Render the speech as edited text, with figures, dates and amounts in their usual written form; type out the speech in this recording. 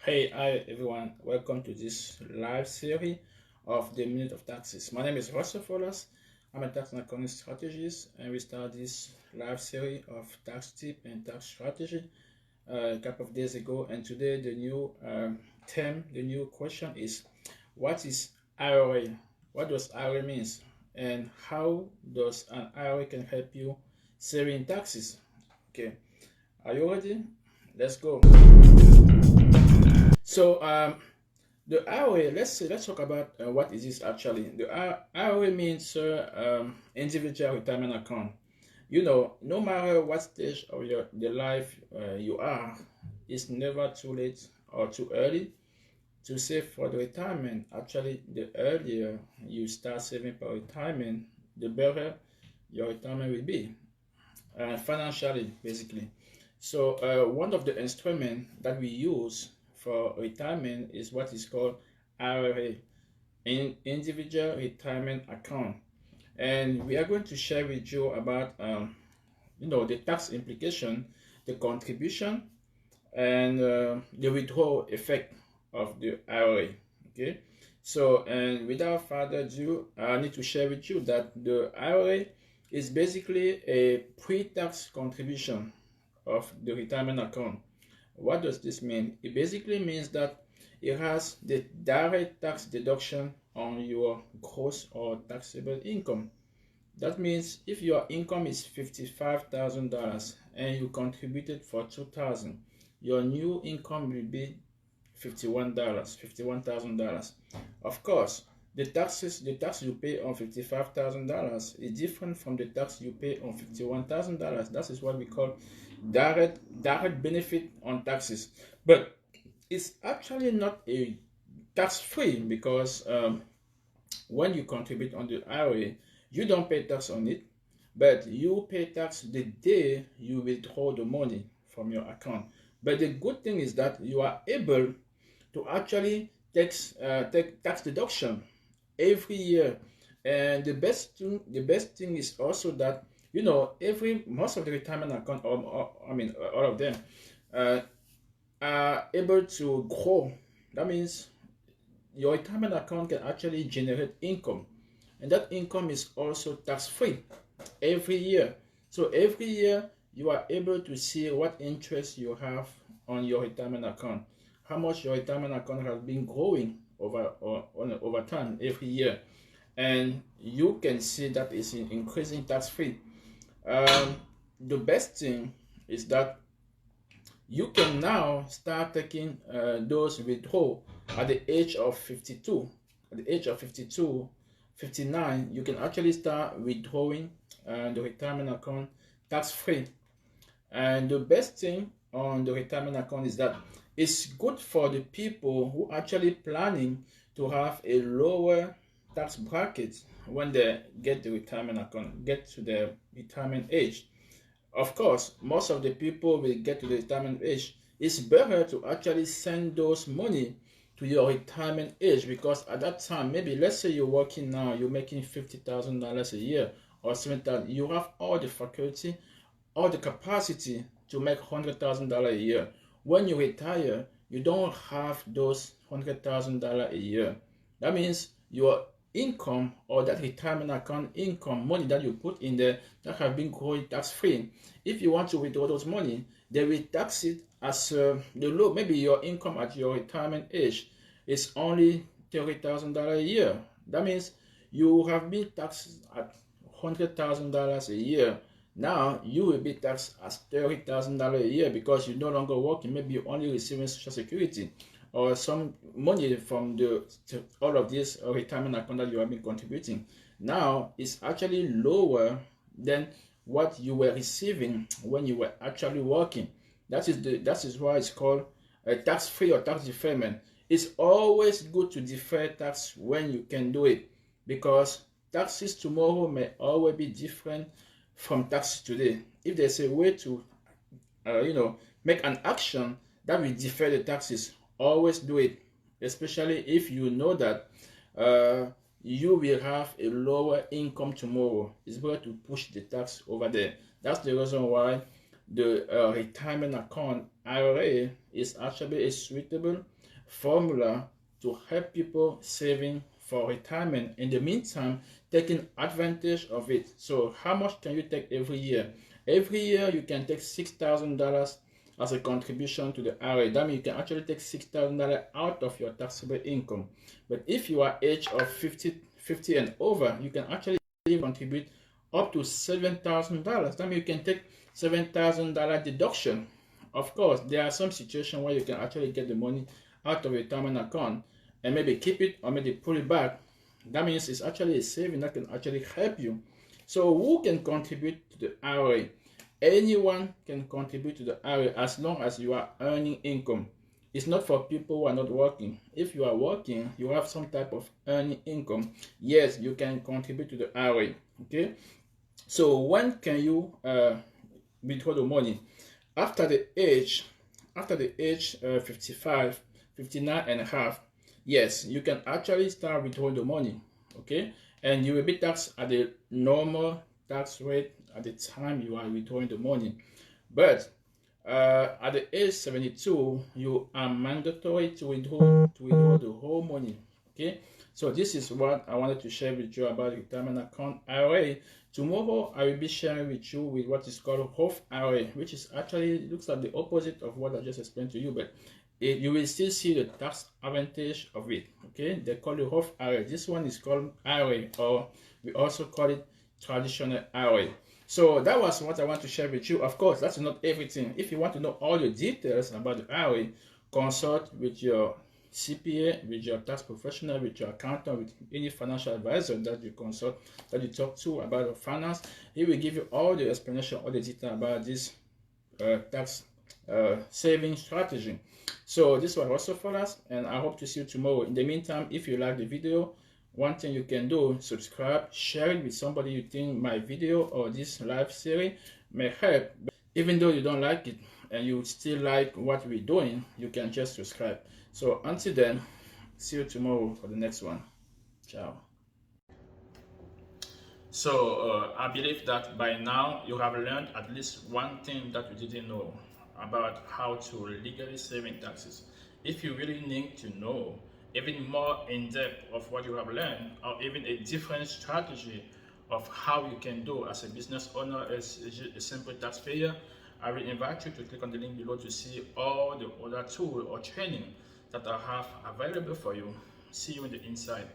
Hi everyone, welcome to this live series of the Minute of Taxes. My name is Roussel EA. I'm a tax and accounting strategist, and we start this live series of tax tip and tax strategy a couple of days ago. And today the new theme, the new question is, what is IRA? What does IRA means? And how does an IRA can help you saving taxes? Okay, are you ready? Let's go. So the IRA, let's talk about what is this actually. The IRA means individual retirement account. You know, no matter what stage of the life you are, it's never too late or too early to save for the retirement. Actually, the earlier you start saving for retirement, the better your retirement will be financially, basically. So one of the instruments that we use for retirement is what is called IRA, individual retirement account, and we are going to share with you about the tax implication, the contribution, and the withdrawal effect of the IRA. Okay, so and without further ado, I need to share with you that the IRA is basically a pre-tax contribution of the retirement account. What does this mean? It basically means that it has the direct tax deduction on your gross or taxable income. That means if your income is $55,000 and you contributed for $2,000, your new income will be $51,000. Of course, the tax you pay on $55,000 is different from the tax you pay on $51,000. That is what we call direct benefit on taxes. But it's actually not a tax-free because when you contribute on the IRA, you don't pay tax on it, but you pay tax the day you withdraw the money from your account. But the good thing is that you are able to actually take tax deduction every year. And the best thing is also that most of the retirement account, all of them, are able to grow. That means your retirement account can actually generate income, and that income is also tax-free every year. So every year you are able to see what interest you have on your retirement account, how much your retirement account has been growing over time every year, and you can see that it's increasing tax-free. The best thing is that you can now start taking those withdrawal at the age of 52. At the age of 52, 59, you can actually start withdrawing the retirement account tax-free. And the best thing on the retirement account is that it's good for the people who are actually planning to have a lower tax bracket when they get the retirement account, get to the retirement age. Of course, most of the people will get to the retirement age. It's better to actually send those money to your retirement age, because at that time, maybe let's say you're working now, you're making $50,000 a year or $70,000, you have all the faculty, all the capacity to make $100,000 a year. When you retire, you don't have those $100,000 a year. That means your income, or that retirement account income money that you put in there, that have been growing tax-free, if you want to withdraw those money, they will tax it as the low. Maybe your income at your retirement age is only $30,000 a year. That means you have been taxed at $100,000 a year. Now you will be taxed as $30,000 a year because you're no longer working. Maybe you're only receiving Social Security or some money from all of this retirement account that you have been contributing. Now it's actually lower than what you were receiving when you were actually working. That is why it's called a tax-free or tax deferment. It's always good to defer tax when you can do it, because taxes tomorrow may always be different from taxes today. If there's a way to make an action that will defer the taxes, always do it, especially if you know that you will have a lower income tomorrow. It's better to push the tax over there. That's the reason why the retirement account IRA is actually a suitable formula to help people saving for retirement. In the meantime, taking advantage of it. So how much can you take every year? Every year you can take $6,000 as a contribution to the IRA. That means you can actually take $6,000 out of your taxable income. But if you are age of 50 and over, you can actually contribute up to $7,000. That means you can take $7,000 deduction. Of course, there are some situations where you can actually get the money out of a retirement account and maybe keep it or maybe pull it back. That means it's actually a saving that can actually help you. So who can contribute to the IRA? Anyone can contribute to the IRA as long as you are earning income. It's not for people who are not working. If you are working, you have some type of earning income. Yes, you can contribute to the IRA. Okay. So when can you withdraw the money? After the age 55, 59 and a half, yes, you can actually start withdrawing the money. Okay, and you will be taxed at the normal tax rate at the time you are withdrawing the money. But at the age 72, you are mandatory to withdraw the whole money. Okay, so this is what I wanted to share with you about retirement account IRA. Tomorrow I will be sharing with you with what is called Roth IRA, which is actually looks like the opposite of what I just explained to you, but you will still see the tax advantage of it. Okay, they call it Roth IRA. This one is called IRA, or we also call it traditional IRA. So that was what I want to share with you. Of course, that's not everything. If you want to know all the details about the IRA, consult with your CPA, with your tax professional, with your accountant, with any financial advisor that you consult, that you talk to about your finance. He will give you all the explanation, all the detail about this tax saving strategy. So this was also for us, and I hope to see you tomorrow. In the meantime, if you like the video, one thing you can do, subscribe, share it with somebody you think my video or this live series may help. Even though you don't like it and you still like what we're doing, you can just subscribe. So until then, see you tomorrow for the next one. Ciao. So I believe that by now you have learned at least one thing that you didn't know about how to legally save in taxes. If you really need to know even more in depth of what you have learned, or even a different strategy of how you can do as a business owner, as a simple taxpayer, I will invite you to click on the link below to see all the other tools or training that I have available for you. See you in the inside.